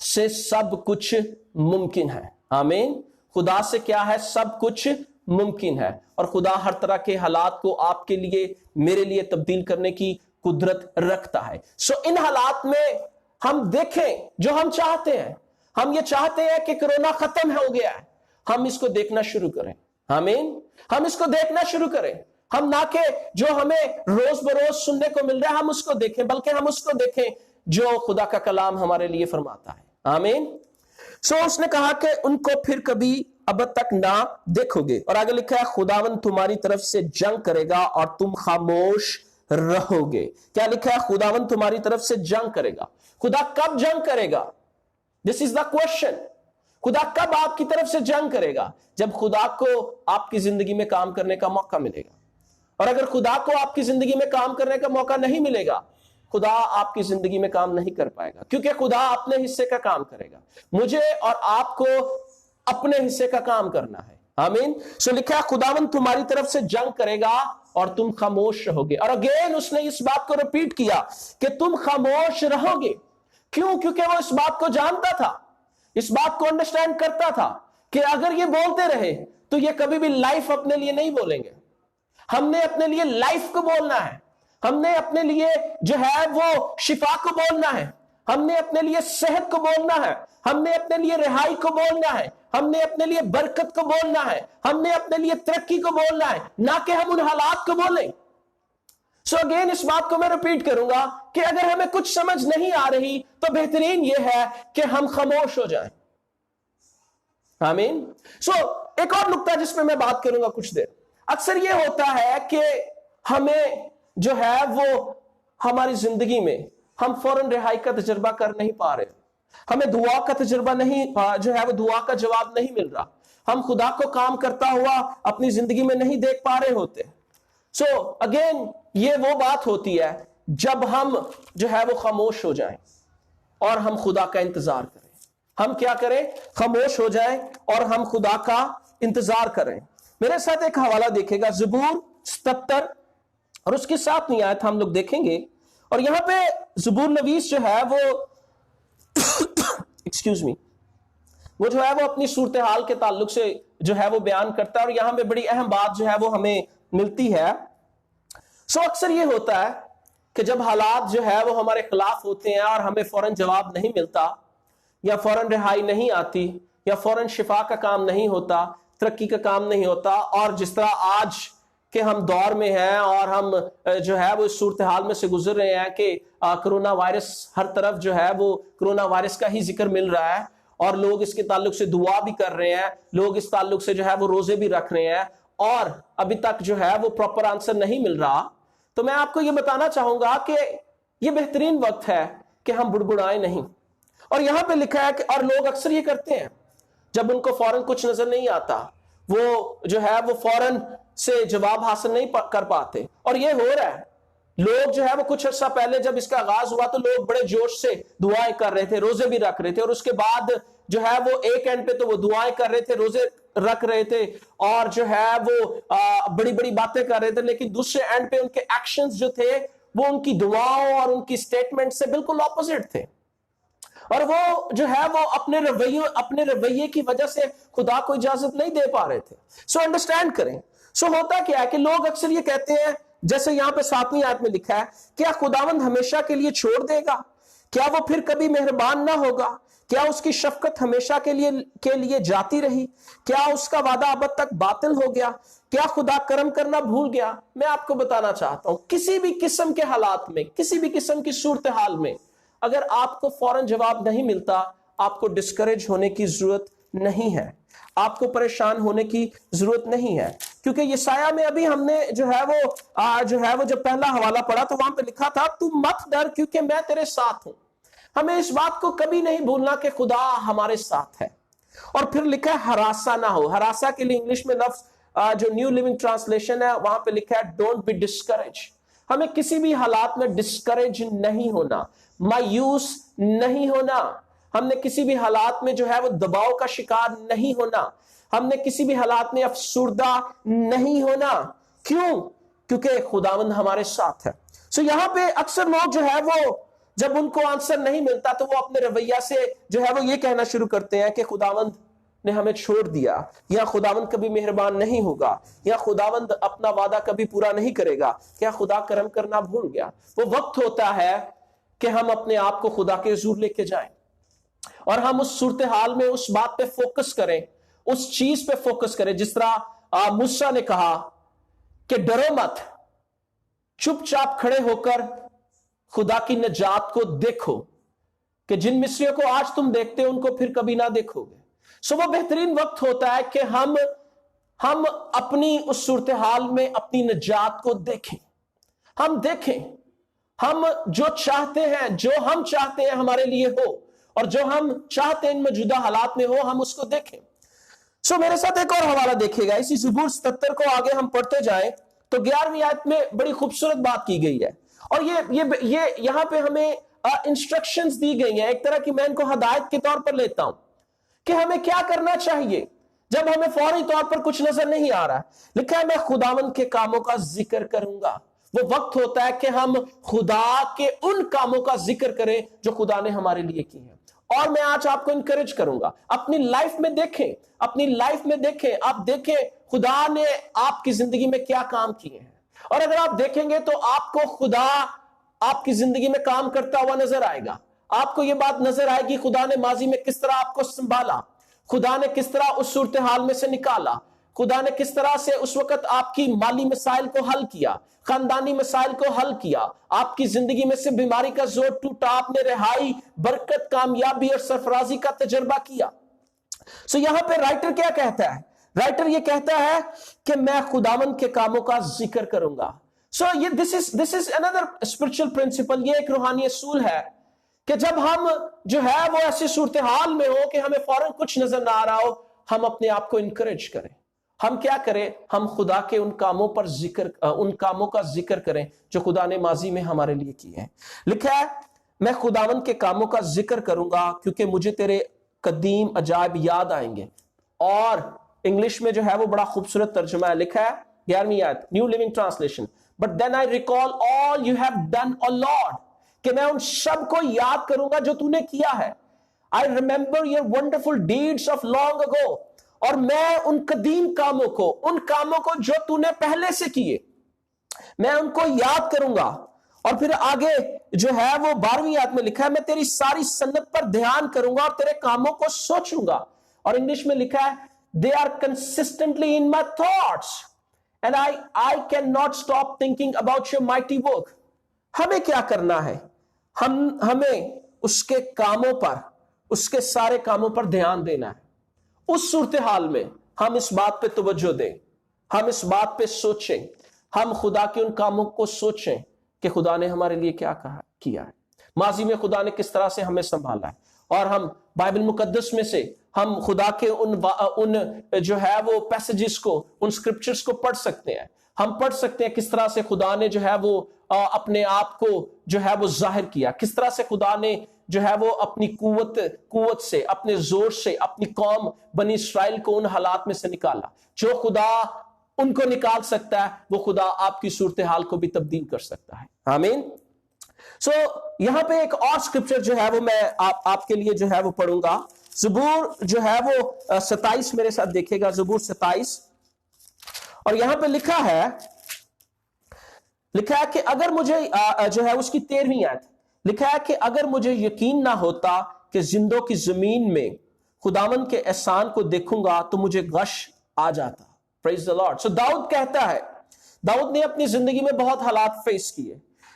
से सब कुछ मुमकिन है। आमीन। खुदा से क्या है? सब कुछ मुमकिन है, और खुदा हर तरह के हालात को आपके लिए, मेरे लिए तब्दील करने की कुदरत रखता है। इन हालात में हम देखें जो हम चाहते हैं। हम ये चाहते हैं कि कोरोना खत्म हो गया है, हम इसको देखना शुरू करें। आमीन। हम इसको देखना शुरू करें। हम ना के जो हमें रोज बरोज सुनने को मिल रहा है हम उसको देखें, बल्कि हम उसको देखें जो खुदा का कलाम हमारे लिए फरमाता है। आमीन। उसने कहा कि उनको फिर कभी अब तक ना देखोगे। और आगे लिखा है खुदावंद तुम्हारी तरफ से जंग करेगा और तुम खामोश रहोगे। क्या लिखा है? खुदावंद तुम्हारी तरफ से जंग करेगा। खुदा कब जंग करेगा? This is the question. खुदा कब आपकी तरफ से जंग करेगा? जब खुदा को आपकी जिंदगी में काम करने का मौका मिलेगा। और अगर खुदा को आपकी जिंदगी में काम करने का मौका नहीं मिलेगा, खुदा आपकी जिंदगी में काम नहीं कर पाएगा, क्योंकि खुदा अपने हिस्से का काम करेगा। मुझे और आपको अपने हिस्से का काम करना है। आमीन। लिखा है खुदावंद तुम्हारी तरफ से जंग करेगा और तुम खामोश रहोगे। और अगेन उसने इस बात को रिपीट किया कि तुम खामोश रहोगे। क्यों? क्योंकि वो इस बात को जानता था, इस बात को अंडरस्टैंड करता था कि अगर ये बोलते रहे तो ये कभी भी लाइफ अपने लिए नहीं बोलेंगे। हमने अपने लिए लाइफ को बोलना है, हमने अपने लिए जो है वो शिफा को बोलना है, हमने अपने लिए सेहत को बोलना है, हमने अपने लिए रिहाई को बोलना है, हमने अपने लिए बरकत को बोलना है, हमने अपने लिए तरक्की को बोलना है, ना कि हम उन हालात को बोलें। अगेन इस बात को मैं रिपीट करूंगा कि अगर हमें कुछ समझ नहीं आ रही तो बेहतरीन यह है कि हम खामोश हो जाएं। आमीन। एक और नुक्ता जिसमें मैं बात करूंगा कुछ देर, अक्सर यह होता है कि हमें जो है वो हमारी जिंदगी में हम फौरन रिहाई का तजुर्बा कर नहीं पा रहे, हमें दुआ का तजुर्बा नहीं, जो है वो दुआ का जवाब नहीं मिल रहा, हम खुदा को काम करता हुआ अपनी जिंदगी में नहीं देख पा रहे होते। अगेन ये वो बात होती है जब हम जो है वो खामोश हो जाएं और हम खुदा का इंतजार करें, ہم کیا کریں؟ خاموش ہو جائیں اور ہم خدا کا انتظار کریں۔ میرے ساتھ ایک حوالہ دیکھے گا، زبور 77 اور اس کے ساتھ نہیں آیت ہم لوگ دیکھیں گے، اور یہاں پہ زبور نویس جو ہے وہ ایکسکیوز می، وہ جو ہے وہ اپنی صورتحال کے تعلق سے جو ہے وہ بیان کرتا ہے، اور یہاں پہ بڑی اہم بات جو ہے وہ ہمیں ملتی ہے۔ اکثر یہ ہوتا ہے کہ جب حالات جو ہے وہ ہمارے خلاف ہوتے ہیں اور ہمیں فوراً جواب نہیں ملتا، یا فوراً رہائی نہیں آتی، یا فوراً شفا کا کام نہیں ہوتا، ترقی کا کام نہیں ہوتا، اور جس طرح آج کہ ہم دور میں ہیں اور ہم جو ہے وہ اس صورتحال میں سے گزر رہے ہیں کہ کرونا وائرس ہر طرف جو ہے وہ کرونا وائرس کا ہی ذکر مل رہا ہے، اور لوگ اس کے تعلق سے دعا بھی کر رہے ہیں، لوگ اس تعلق سے جو ہے وہ روزے بھی رکھ رہے ہیں، اور ابھی تک جو ہے وہ پراپر آنسر نہیں مل رہا۔ تو میں آپ کو یہ بتانا چاہوں گا کہ یہ بہترین وقت ہے کہ ہم بڑبڑائیں نہیں۔ اور یہاں پہ لکھا ہے کہ اور لوگ اکثر یہ کرتے ہیں، جب ان کو فوراً کچھ نظر نہیں آتا، وہ جو ہے وہ فوراً سے جواب حاصل نہیں کر پاتے، اور یہ ہو رہا ہے۔ لوگ جو ہے وہ کچھ عرصہ پہلے جب اس کا آغاز ہوا تو لوگ بڑے جوش سے دعائیں کر رہے تھے، روزے بھی رکھ رہے تھے، اور اس کے بعد جو ہے وہ ایک اینڈ پہ تو وہ دعائیں کر رہے تھے، روزے رکھ رہے تھے، اور جو ہے وہ بڑی بڑی باتیں کر رہے تھے، لیکن دوسرے اینڈ پہ ان کے ایکشنز جو تھے وہ ان کی دعاؤں اور ان کی سٹیٹمنٹ سے بالکل اپوزٹ تھے، اور وہ جو ہے وہ اپنے رویے کی وجہ سے خدا کو اجازت نہیں دے پا رہے تھے۔ انڈرسٹینڈ کریں۔ ہوتا کیا ہے کہ لوگ اکثر یہ کہتے ہیں، جیسے یہاں پہ 7ویں آیت میں لکھا ہے، کیا خداوند ہمیشہ کے لیے چھوڑ دے گا؟ کیا وہ پھر کبھی مہربان نہ ہوگا؟ کیا اس کی شفقت ہمیشہ کے لیے جاتی رہی؟ کیا اس کا وعدہ ابد تک باطل ہو گیا؟ کیا خدا کرم کرنا بھول گیا؟ میں آپ کو بتانا چاہتا ہوں، کسی بھی قسم کے حالات میں، کسی بھی قسم کی صورتحال میں اگر آپ کو فوراً جواب نہیں ملتا، آپ کو ڈسکریج ہونے کی ضرورت نہیں ہے، آپ کو پریشان ہونے کی ضرورت نہیں ہے، کیونکہ یسایہ میں ابھی ہم نے جو ہے وہ جب پہلا حوالہ پڑھا تو وہاں پہ لکھا تھا، تم مت ڈر کیونکہ میں تیرے ساتھ ہوں۔ ہمیں اس بات کو کبھی نہیں بھولنا کہ خدا ہمارے ساتھ ہے۔ اور پھر لکھا ہے ہراساں نہ ہو۔ ہراساں کے لیے انگلش میں لفظ جو نیو لیونگ ٹرانسلیشن ہے وہاں پہ لکھا ہے ڈونٹ بی ڈسکریج۔ ہمیں کسی بھی حالات میں ڈسکریج نہیں ہونا، مایوس نہیں ہونا، ہم نے کسی بھی حالات میں جو ہے وہ دباؤ کا شکار نہیں ہونا، ہم نے کسی بھی حالات میں افسردہ نہیں ہونا۔ کیوں؟ کیونکہ خداوند ہمارے ساتھ ہے۔ یہاں پہ اکثر لوگ جو ہے وہ جب ان کو آنسر نہیں ملتا تو وہ اپنے رویہ سے جو ہے وہ یہ کہنا شروع کرتے ہیں کہ خداوند نے ہمیں چھوڑ دیا، یا خداوند کبھی مہربان نہیں ہوگا، یا خداوند اپنا وعدہ کبھی پورا نہیں کرے گا، کیا خدا کرم کرنا بھول گیا؟ وہ وقت ہوتا ہے کہ ہم اپنے آپ کو خدا کے حضور لے کے جائیں، اور ہم اس صورتحال میں اس بات پہ فوکس کریں، اس چیز پہ فوکس کریں، جس طرح موسیٰ نے کہا کہ ڈرو مت، چپ چاپ کھڑے ہو کر خدا کی نجات کو دیکھو، کہ جن مصریوں کو آج تم دیکھتے ہو ان کو پھر کبھی نہ دیکھو گے۔ وہ بہترین وقت ہوتا ہے کہ ہم اپنی اس صورتحال میں اپنی نجات کو دیکھیں، ہم دیکھیں، ہم جو چاہتے ہیں، جو ہم چاہتے ہیں ہمارے لیے ہو، اور جو ہم چاہتے ہیں ان موجودہ حالات میں ہو، ہم اس کو دیکھیں۔ میرے ساتھ ایک اور حوالہ دیکھے گا، اسی زبور 77 کو آگے ہم پڑھتے جائیں تو 11ویں آیت میں بڑی خوبصورت بات کی گئی ہے، اور یہ یہاں پہ ہمیں انسٹرکشنز دی گئی ہیں، ایک طرح کی میں ان کو ہدایت کے طور پر لیتا ہوں کہ ہمیں کیا کرنا چاہیے جب ہمیں فوری طور پر کچھ نظر نہیں آ رہا۔ لکھا ہے میں خداوند کے کاموں کا ذکر کروں گا۔ وہ وقت ہوتا ہے کہ ہم خدا کے ان کاموں کا ذکر کریں جو خدا نے ہمارے لیے کی ہیں۔ اور میں آج آپ کو انکریج کروں گا، اپنی لائف میں دیکھیں، آپ دیکھیں خدا نے آپ کی زندگی میں کیا کام کیے ہیں، اور اگر آپ دیکھیں گے تو آپ کو خدا آپ کی زندگی میں کام کرتا ہوا نظر آئے گا۔ آپ کو یہ بات نظر آئے گی خدا نے ماضی میں کس طرح آپ کو سنبھالا، خدا نے کس طرح اس صورتحال میں سے نکالا، خدا نے کس طرح سے اس وقت آپ کی مالی مسائل کو حل کیا، خاندانی مسائل کو حل کیا، آپ کی زندگی میں سے بیماری کا زور ٹوٹا، آپ نے رہائی، برکت، کامیابی اور سرفرازی کا تجربہ کیا۔ یہاں پہ رائٹر کیا کہتا ہے؟ رائٹر یہ کہتا ہے کہ میں خداوند کے کاموں کا ذکر کروں گا۔ this is another spiritual principle، یہ ایک روحانی اصول ہے کہ جب ہم جو ہے وہ ایسی صورتحال میں ہو کہ ہمیں فوراً کچھ نظر نہ آ رہا ہو، ہم اپنے آپ کو انکریج کریں۔ ہم کیا کریں؟ ہم خدا کے ان کاموں کا ذکر کریں جو خدا نے ماضی میں ہمارے لیے کیے ہیں۔ لکھا ہے میں خداوند کے کاموں کا ذکر کروں گا کیونکہ مجھے تیرے قدیم عجائب یاد آئیں گے. اور انگلش میں جو ہے وہ بڑا خوبصورت ترجمہ ہے, لکھا ہے 11ویں آیت new living translation, but then I recall all you have done O Lord, کہ میں ان سب کو یاد کروں گا جو تو نے کیا ہے. I remember your wonderful deeds of long ago, اور میں ان قدیم کاموں کو, ان کاموں کو جو تو نے پہلے سے کیے, میں ان کو یاد کروں گا. اور پھر آگے جو ہے وہ 12ویں آیت میں لکھا ہے میں تیری ساری سنت پر دھیان کروں گا اور تیرے کاموں کو سوچوں گا. اور انگلش میں لکھا ہے they are consistently in my thoughts and I cannot stop thinking about your mighty work. ہمیں کیا کرنا ہے؟ ہمیں اس کے کاموں پر, اس کے سارے کاموں پر دھیان دینا ہے. اس صورتحال میں ہم اس بات پہ توجہ دیں, ہم اس بات پہ سوچیں, ہم خدا کے ان کاموں کو سوچیں کہ خدا نے ہمارے لیے کیا کیا ہے, ماضی میں خدا نے کس طرح سے ہمیں سنبھالا ہے. اور ہم بائبل مقدس میں سے ہم خدا کے ان جو ہے وہ پیسجز کو, ان سکرپچرز کو پڑھ سکتے ہیں. ہم پڑھ سکتے ہیں کس طرح سے خدا نے جو ہے وہ اپنے آپ کو جو ہے وہ ظاہر کیا, کس طرح سے خدا نے جو ہے وہ اپنی قوت سے, اپنے زور سے اپنی قوم بنی اسرائیل کو ان حالات میں سے نکالا. جو خدا ان کو نکال سکتا ہے وہ خدا آپ کی صورتحال کو بھی تبدیل کر سکتا ہے. آمین. سو یہاں پہ ایک اور سکرپچر جو ہے وہ میں آپ کے لیے جو ہے وہ پڑھوں گا. زبور جو ہے وہ 27 میرے ساتھ دیکھے گا, زبور 27. اور یہاں پہ لکھا ہے کہ اگر مجھے جو ہے اس کی 13ویں آیت لکھا ہے کہ اگر مجھے یقین نہ ہوتا کہ زندوں کی زمین میں خداوند کے احسان کو دیکھوں گا تو مجھے غش آ جاتا. پریز دی لارڈ. سو داؤد کہتا ہے, داؤد نے اپنی زندگی میں بہت حالات فیس کیے.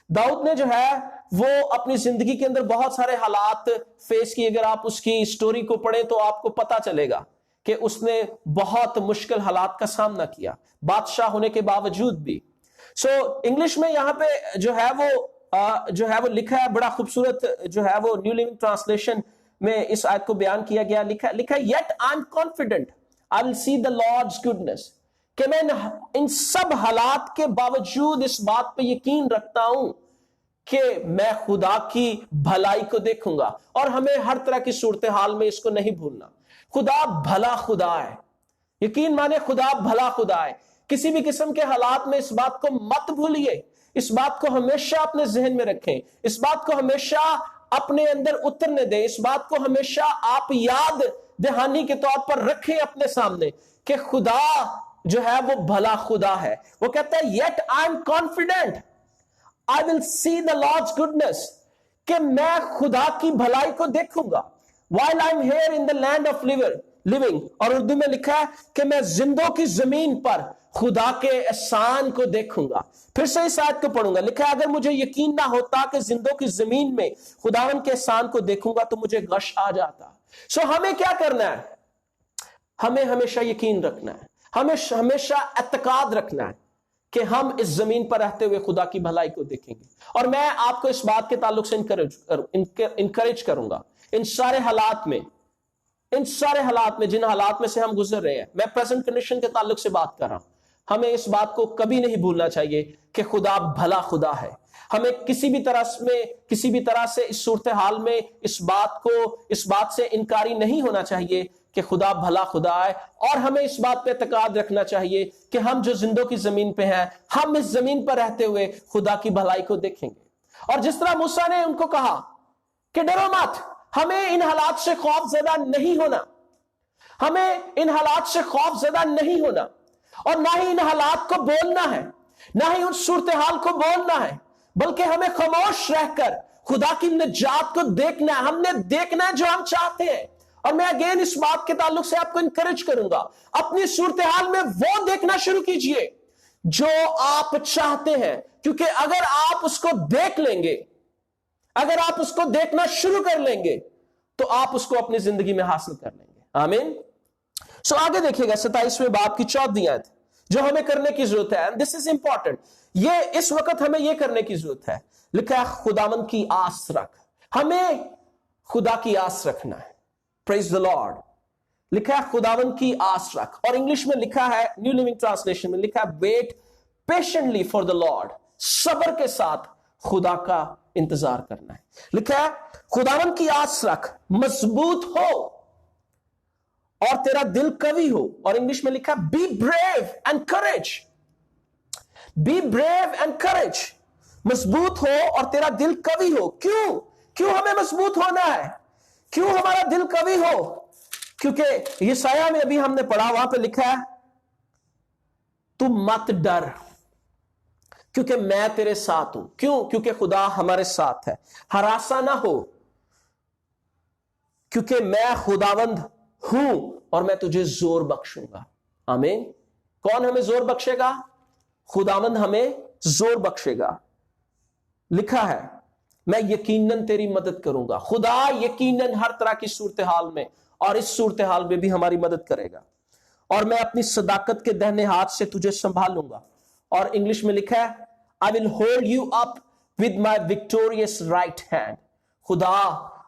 داؤد نے جو ہے وہ اپنی زندگی کے اندر بہت سارے حالات فیس کیے. اگر آپ اس کی سٹوری کو پڑھیں تو آپ کو پتا چلے گا کہ اس نے بہت مشکل حالات کا سامنا کیا بادشاہ ہونے کے باوجود بھی. سو انگلش میں یہاں پہ جو ہے وہ لکھا ہے, بڑا خوبصورت جو ہے وہ نیو لیونگ ٹرانسلیشن میں اس آیت کو بیان کیا گیا. لکھا yet I am confident I will see the Lord's goodness, کہ میں ان سب حالات کے باوجود اس بات پہ یقین رکھتا ہوں کہ میں خدا کی بھلائی کو دیکھوں گا. اور ہمیں ہر طرح کی صورتحال میں اس کو نہیں بھولنا. خدا بھلا خدا ہے, یقین مانے خدا بھلا خدا ہے. کسی بھی قسم کے حالات میں اس بات کو مت بھولیے, اس بات کو ہمیشہ اپنے ذہن میں رکھیں, اس بات کو ہمیشہ اپنے اندر اترنے دیں, اس بات کو ہمیشہ آپ یاد دہانی کے طور پر رکھیں اپنے سامنے کہ خدا جو ہے وہ بھلا خدا ہے. وہ کہتا ہے yet I am confident I will see the Lord's goodness, کہ میں خدا کی بھلائی کو دیکھوں گا while I am here in the land of living. اور اردو میں لکھا ہے کہ میں زندوں کی زمین پر خدا کے احسان کو دیکھوں گا. پھر سے اس آیت کو پڑھوں گا. لکھا ہے اگر مجھے یقین نہ ہوتا کہ زندوں کی زمین میں خداوند کے احسان کو دیکھوں گا تو مجھے غش آ جاتا. سو ہمیں کیا کرنا ہے؟ ہمیں ہمیشہ یقین رکھنا ہے, ہمیں ہمیشہ اعتقاد رکھنا ہے کہ ہم اس زمین پر رہتے ہوئے خدا کی بھلائی کو دیکھیں گے. اور میں آپ کو اس بات کے تعلق سے انکریج کروں گا ان سارے حالات میں جن حالات میں سے ہم گزر رہے ہیں. میں پریزنٹ کنڈیشن کے تعلق سے بات کر رہا ہوں. ہمیں اس بات کو کبھی نہیں بھولنا چاہیے کہ خدا بھلا خدا ہے. ہمیں کسی بھی طرح سے اس صورتحال میں اس بات سے انکاری نہیں ہونا چاہیے کہ خدا بھلا خدا ہے. اور ہمیں اس بات پہ اعتقاد رکھنا چاہیے کہ ہم جو زندوں کی زمین پہ ہیں, ہم اس زمین پر رہتے ہوئے خدا کی بھلائی کو دیکھیں گے. اور جس طرح موسیٰ نے ان کو کہا کہ ڈرو مت, ہمیں ان حالات سے خوف زدہ نہیں ہونا, ہمیں ان حالات سے خوف زدہ نہیں ہونا, اور نہ ہی ان حالات کو بولنا ہے, نہ ہی ان صورتحال کو بولنا ہے, بلکہ ہمیں خاموش رہ کر خدا کی نجات کو دیکھنا ہے. ہم نے دیکھنا ہے جو ہم چاہتے ہیں. اور میں اگین اس بات کے تعلق سے آپ کو انکریج کروں گا, اپنی صورتحال میں وہ دیکھنا شروع کیجئے جو آپ چاہتے ہیں, کیونکہ اگر آپ اس کو دیکھ لیں گے, اگر آپ اس کو دیکھنا شروع کر لیں گے تو آپ اس کو اپنی زندگی میں حاصل کر لیں گے. آمین. سو آگے دیکھیے گا 27ویں باب کی 14ویں آیت جو ہمیں کرنے کی ضرورت ہے. دس از امپورٹنٹ. یہ اس وقت ہمیں یہ کرنے کی ضرورت ہے. لکھا ہے خداوند کی آس رکھ. ہمیں خدا کی آس رکھنا ہے. پریز دی لارڈ. لکھا ہے خداوند کی آس رکھ. اور انگلش میں لکھا ہے نیو لیونگ ٹرانسلیشن میں لکھا ہے wait patiently for the Lord. صبر کے ساتھ خدا کا انتظار کرنا ہے. لکھا ہے خداوند کی آس رکھ, مضبوط ہو. और तेरा दिल कवि हो, और इंग्लिश में लिखा be brave and courage, be brave and courage, मजबूत हो और तेरा दिल कवि हो। क्यों हमें मजबूत होना है, क्यों हमारा दिल कवि हो? क्योंकि यशायाह में अभी हमने पढ़ा, वहां पे लिखा है तू मत डर क्योंकि मैं तेरे साथ हूं। क्योंकि खुदा हमारे साथ है। हरासा ना हो क्योंकि मैं खुदावंद हूं और मैं तुझे जोर बख्शूंगा। आमीन। कौन हमें जोर बख्शेगा? खुदावंद हमें जोर बख्शेगा। लिखा है मैं यकीनन तेरी मदद करूंगा। खुदा यकीनन हर तरह की सूरत हाल में और इस सूरत हाल में भी हमारी मदद करेगा, और मैं अपनी सदाकत के दाहिने हाथ से तुझे संभालूंगा। और इंग्लिश में लिखा है आई will hold you up with my victorious right hand. खुदा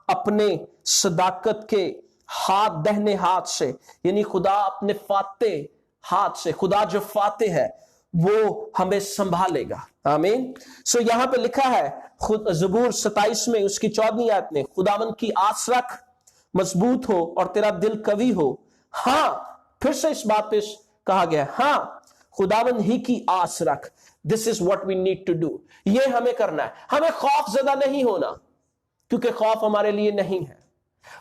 अपने सदाकत के हाथ, दाहिने हाथ से, यानी खुदा अपने फाते हाथ से, खुदा जो फाते है वो हमें संभालेगा। आमीन। सो यहां पे लिखा है खुद ज़बूर 27 में उसकी 14वीं आयत में, खुदावंद की आस रख, मजबूत हो और तेरा दिल कवि हो। हाँ, फिर से इस बात पे कहा गया, हाँ खुदावंद ही की आस रख। This is what we need to do. ये हमें करना है। हमें खौफ ज़दा नहीं होना, क्योंकि खौफ हमारे लिए नहीं है।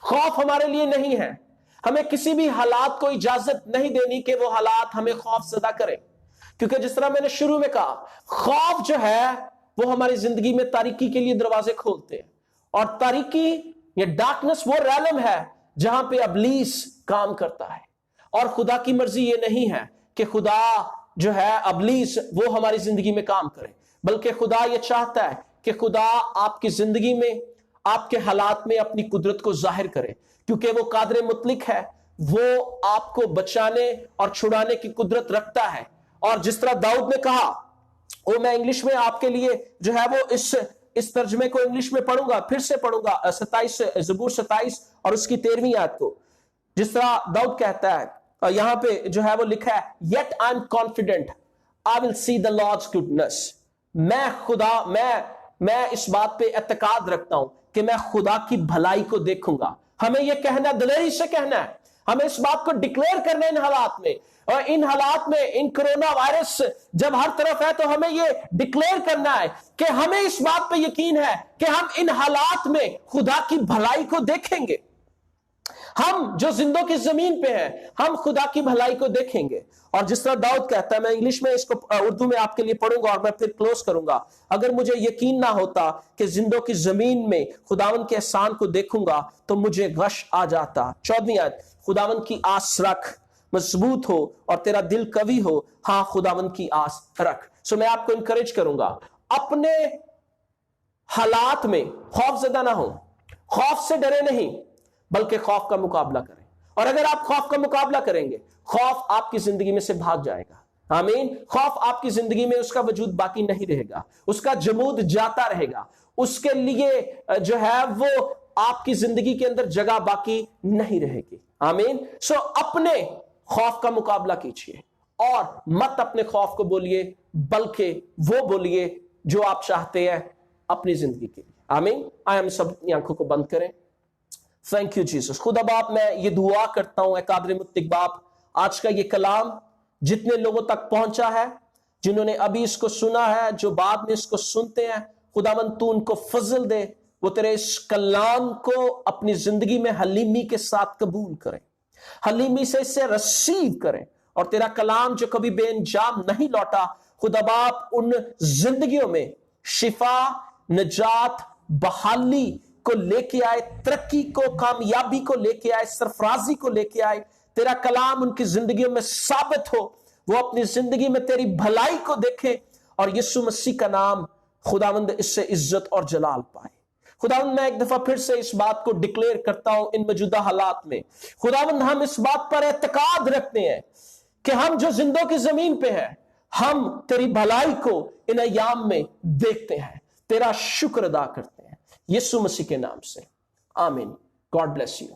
खौफ हमारे लिए नहीं है। हमें किसी भी हालात को इजाजत नहीं देनी कि वो हालात हमें खौफ ज़दा करें, क्योंकि जिस तरह मैंने शुरू में कहा, खौफ जो है वो हमारी जिंदगी में तारीकी के लिए दरवाजे खोलते हैं, और तारीकी या डार्कनेस वो रैलम है जहां पे अबलीस काम करता है। और खुदा की मर्जी ये नहीं है कि खुदा जो है अबलीस वो हमारी जिंदगी में काम करे, बल्कि खुदा ये चाहता है कि खुदा आपकी जिंदगी में, आपके हालात में अपनी कुदरत को जाहिर करे, क्योंकि वो कादर मुतलिक है। वो आपको बचाने और छुड़ाने की कुदरत रखता है। और जिस तरह दाऊद ने कहा, वो मैं इंग्लिश में आपके लिए जो है वो इस तर्जमे को इंग्लिश में पढ़ूंगा, फिर से पढ़ूंगा 27 ज़बूर 27 और उसकी 13वीं आयत को। जिस तरह दाऊद कहता है, यहां पे जो है वो लिखा है, yet I am confident I will see the Lord's goodness. मैं इस बात पे एतकाद रखता हूं कि मैं खुदा की भलाई को देखूंगा। हमें यह कहना, दिलेरी से कहना है, हमें इस बात को डिक्लेयर करना है इन हालात में। और इन हालात में, इन कोरोना वायरस जब हर तरफ है, तो हमें यह डिक्लेयर करना है कि हमें इस बात पे यकीन है कि हम इन हालात में खुदा की भलाई को देखेंगे। हम जो जिंदों की जमीन पे हैं, हम खुदा की भलाई को देखेंगे। और जिस तरह दाऊद कहता है, मैं इंग्लिश में इसको उर्दू में आपके लिए पढ़ूंगा और मैं फिर क्लोज करूंगा। अगर मुझे यकीन ना होता कि जिंदों की जमीन में खुदावन के एहसान को देखूंगा तो मुझे गश आ जाता। 14वीं आयत, खुदावन की आस रख, मजबूत हो और तेरा दिल कवि हो। हाँ, खुदावन की आस रख। सो मैं आपको इंकरेज करूंगा, अपने हालात में खौफ ज़दा ना हो, खौफ से डरे नहीं, बल्कि खौफ का मुकाबला करें। और अगर आप खौफ का मुकाबला करेंगे, खौफ आपकी जिंदगी में से भाग जाएगा। आमीन। खौफ आपकी जिंदगी में उसका वजूद बाकी नहीं रहेगा, उसका जमूद जाता रहेगा, उसके लिए जो है वो आपकी जिंदगी के अंदर जगह बाकी नहीं रहेगी। आमीन। सो अपने खौफ का मुकाबला कीजिए और मत अपने खौफ को बोलिए, बल्कि वो बोलिए जो आप चाहते हैं अपनी जिंदगी के लिए। आमीन। आइए हम सब अपनी आंखों को बंद करें। Thank you Jesus. खुदा बाप, मैं ये दुआ करता हूं, कादर मुत्तक बाप, आज का ये कलाम जितने लोगों तक पहुंचा है, जिन्होंने अभी इसको सुना है, जो बाद में इसको सुनते हैं, खुदावंद तू उनको फजल दे, वो तेरे इस कलाम को अपनी जिंदगी में हलीमी के साथ कबूल करें, हलीमी से इसे रिसीव करें। और तेरा कलाम जो कभी बेअंजाम नहीं लौटा, खुदा बाप उन जिंदगियों में शिफा, निजात, बहाली को लेके आए, तरक्की को, कामयाबी को लेके आए, सरफराजी को लेके आए। तेरा कलाम उनकी जिंदगियों में साबित हो, वो अपनी जिंदगी में तेरी भलाई को देखें और यीशु मसीह का नाम खुदावंद इससे इज्जत और जलाल पाए। खुदावंद, मैं एक दफा फिर से इस बात को डिक्लेयर करता हूं, इन मौजूदा हालात में खुदावंद हम इस बात पर एतकाद रखते हैं कि हम जो जिंदों की जमीन पे हैं, हम तेरी भलाई को इन अयाम में देखते हैं, तेरा शुक्र अदा करते हैं, यीशु मसीह के नाम से। आमीन। God bless you.